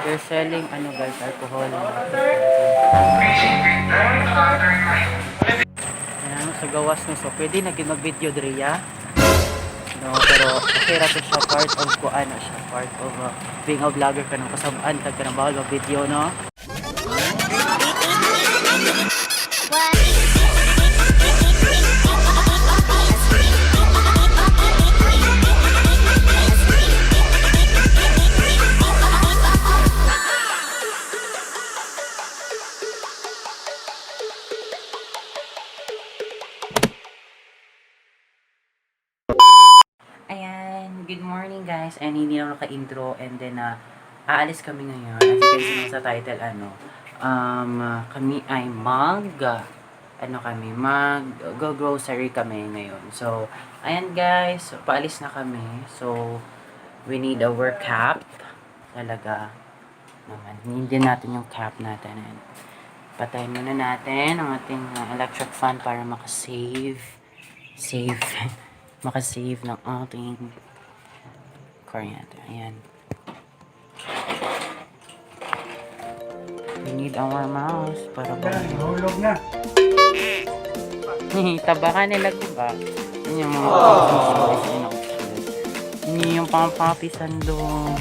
They're selling ano guys, alcohol. Ayan, sa gawas no. So, pwede na mag-video diriya. No, pero okay ra to siya, part of kuan na siya, part of being a vlogger ka ng kasabaan tag ka ng bawal mag-video, no? Ayan, good morning guys. And hindi na naka-intro and then aalis kami ngayon. As you can see sa title kami ay go grocery kami ngayon. So, ayan guys, so, paalis na kami. So, we need our cap. Talaga naman. Hindi natin yung cap natin. And patayin muna natin ang ating electric fan para makasave makasave ng ating kuryente. Ayan. We need our mouse para ba? Nahulog na. Tabakan nila diba? Yun yung mga puppies. Yun yung pang-puppies doon.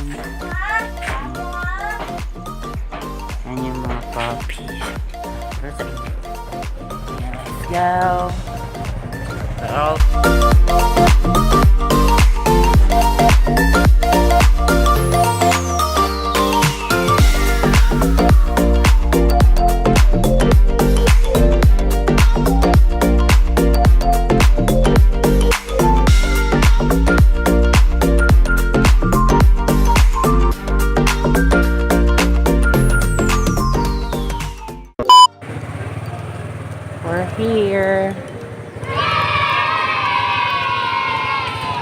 Yan yung mga puppies. Ayan, let's go. So, we're here.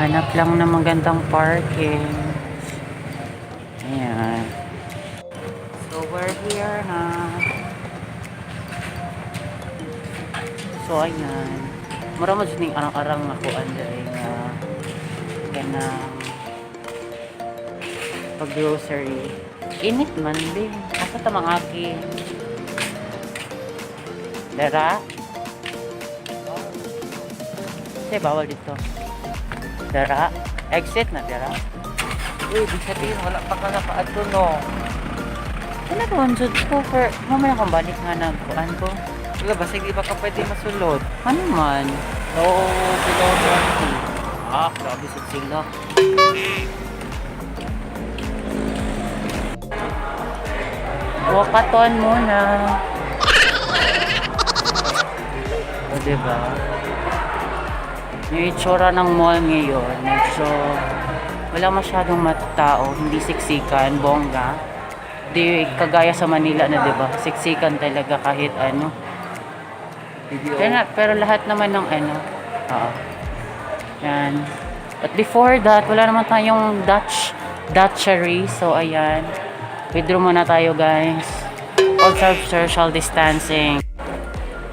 Hanap lang ng magandang parking. Ayan. So, we're here na. So, ayan. Mura mo dyan yung arang-arang ako anday na ganang pag-grocery. Init man din. Asa tamang aki? Dara? Kasi bawal dito. Dara? Exit na, Dara? Uy, di sabihin, wala pa ka nakaadto, no? Ano ba, Jud ko? Mamaya kang balik nga nagpuan ko. Wala ba, sige ba ka pwede masulod? Ano man? Oo, below 20. Grabe sa sila. Wakatuan muna. O, diba? Yung itsura ng mall ngayon, medyo wala masyadong matao, hindi siksikan, bongga. Di kagaya sa Manila na, diba? Siksikan talaga kahit ano. Pero lahat naman ng ano, yan. But before that, wala naman tayong Dutchery. So, ayan. Withdraw muna tayo, guys. Observe social distancing.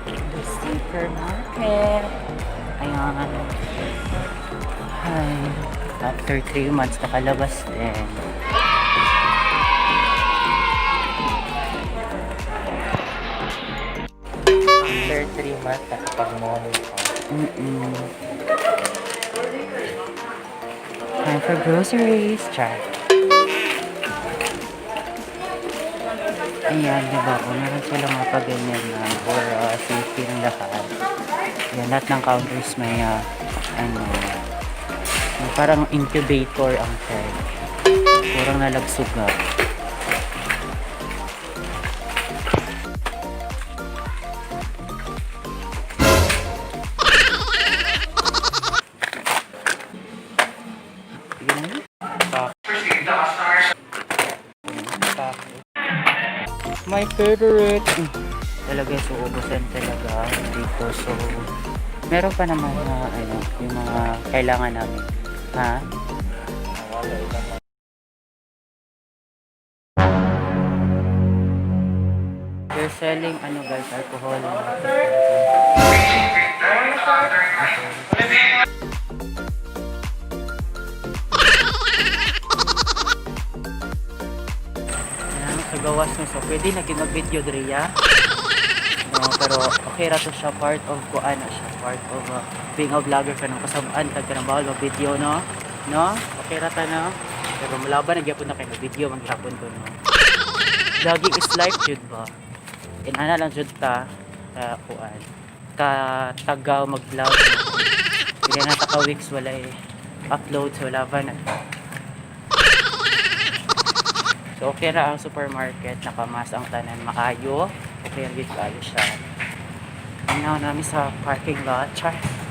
The supermarket. Ayan. Hi. After 3 months, nakalabas din. After 3 months, nakapag-morning ko. Time for groceries. Try. Ayan, diba? Kung meron silang mapaganyan na for safety ng lahat. Yan, lahat ng counters may may parang incubator ang tag. Kurang nalagsuga. My favorite. Talaga so ubusan talaga dito. So meron pa naman na yung mga kailangan namin. Ha? They're selling guys, alcohol. sa gawas no. So pwede na mag-video diriya. No, pero okay ra to siya, part of ko ano siya, part of being a vlogger ka ng kasabaan tag ka ng bawal mag-video no. No? Okay ra ta no. Pero malaban nagyapon na kay mag-video maghapon ko no. Vlogging is life jud ba. Inana lang jud ta kuan ka taga mag-vlog no. Hindi na ta ka weeks wala upload so wala ba na. So okay ra ang supermarket, nakamas ang tanan maayo. Okay ang gid kayo siya. Now namin sa parking lot,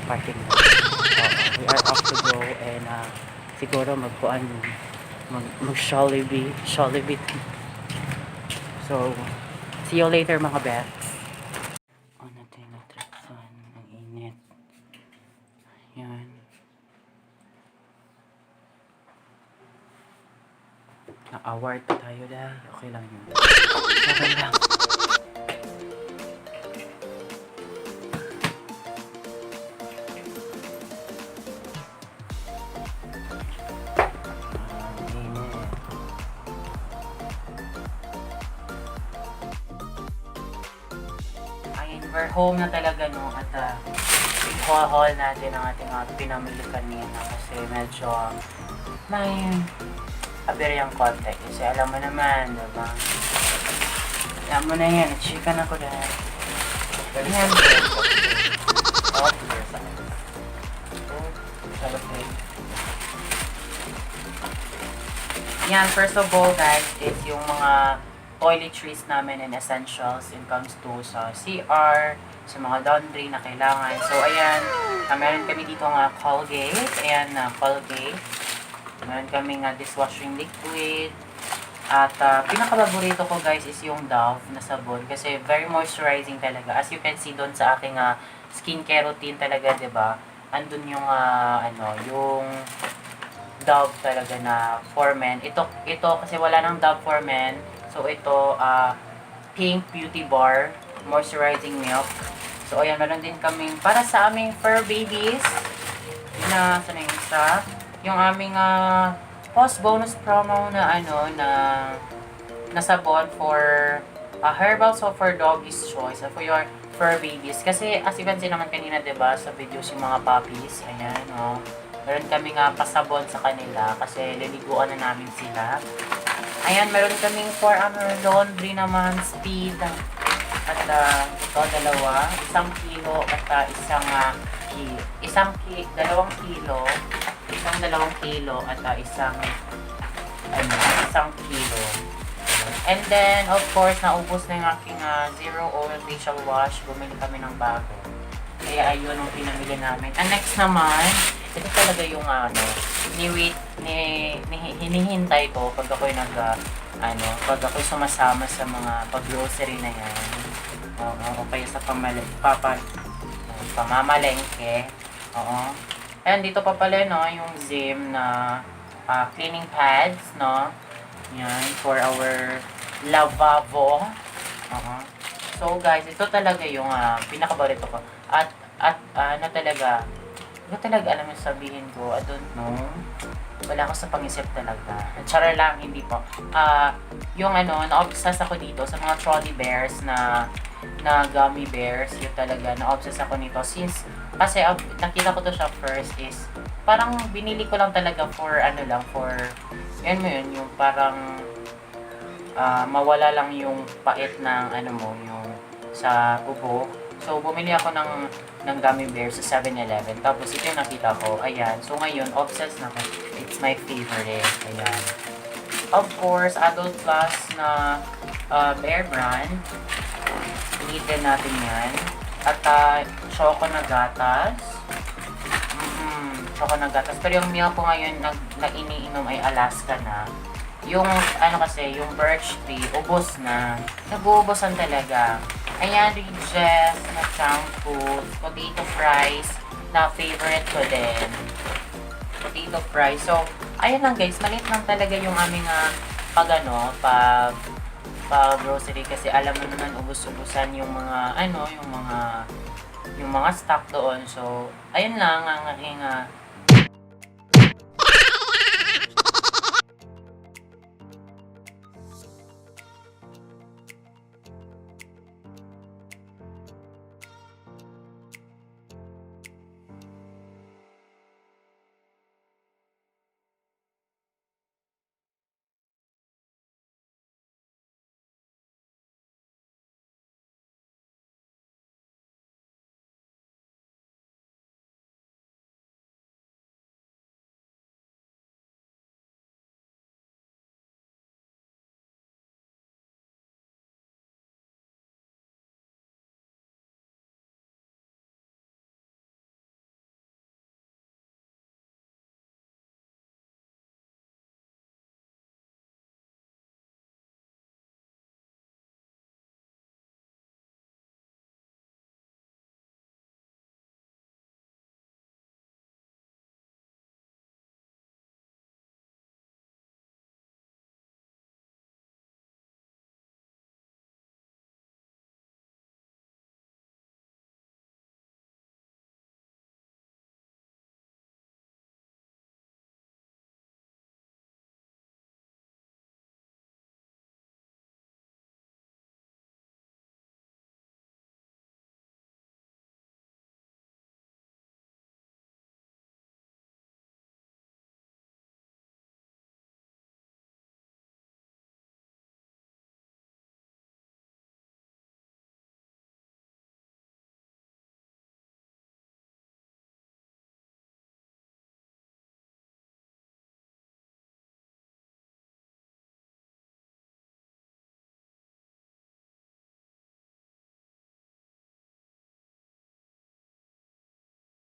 parking lot. We are off to go and siguro mag Jollibee. So see you later mga bets. Oh, natin natrapsan. Ang init. Yan. Na-award pa tayo dahil. Okay lang yun. Okay lang. We're home na talaga no at i-haul natin ang ating pinamili kanina kasi medyo may aberyang konti kasi alam mo naman, diba? Alam mo na yan, chicken ako dahil yan. Yan, first of all guys is yung mga toiletries namin and essentials in comes to sa CR, sa mga laundry na kailangan. So, ayan, meron kami dito nga Colgate. Ayan, Colgate. Meron kami nga dishwashing liquid. At pinaka-paborito ko guys is yung Dove na sabon kasi very moisturizing talaga. As you can see doon sa aking skincare routine talaga, 'di ba? Andun yung yung Dove talaga na for men. Ito kasi wala nang Dove for men. So, ito, Pink Beauty Bar, Moisturizing Milk. So, ayan, meron din kaming, para sa aming fur babies, saan yung isa? Yung aming, post-bonus promo na, na sabon for, herbal soap for doggy's choice, for your fur babies. Kasi, as you can see naman kanina, diba, sa videos yung mga puppies, ayan, meron kami nga pasabon sa kanila, kasi liliguan na namin sila. Ayan, meron kaming for laundry naman, speed. At ito, dalawa. 1 kilo at 2 kilo. 2 kilo. 2 kilo at 1 kilo. And then, of course, naubos na yung aking zero oil facial wash. Bumili kami ng bago. Kaya ayun ang pinamili namin. And next naman, ito talaga yung hinihintay ko pag ako'y pag ako'y sumasama sa mga pag-grocery na yan. O kaya sa pamamalengke. Oo. And dito pa pala, no, yung Zim na cleaning pads, no. Yan, for our lavabo. Oo. So, guys, ito talaga yung pinakabalito ko. At talaga alam yung sabihin ko, I don't know. Wala ako sa pang-isip talaga. Chara lang, hindi po. Yung na-obsess ako dito sa mga trolley bears na gummy bears. Yun talaga, na-obsess ako nito. Kasi nakita ko to siya first is, parang binili ko lang talaga for, yan mo yun, yung parang, mawala lang yung pait ng, yung sa ubo. So, bumili ako ng gummy bears sa 7-Eleven. Tapos, ito yung nakita ko. Ayan. So, ngayon, obsessed na ako. It's my favorite. Ayan. Of course, Adult Plus na Bear brand. Need din natin yan. At, choco na gatas. Choco na gatas. Pero yung milk ko ngayon na iniinom ay Alaska na. Yung, kasi, yung birch tree, ubos na. Nag-uubosan talaga. Ayan, Jayjay na shampoo, potato fries, na favorite ko din. Potato fries. So, ayan lang guys, maliit lang talaga yung aming pag-grocery kasi alam mo naman ubos-ubusan yung mga, yung mga stock doon. So, ayun lang ang aking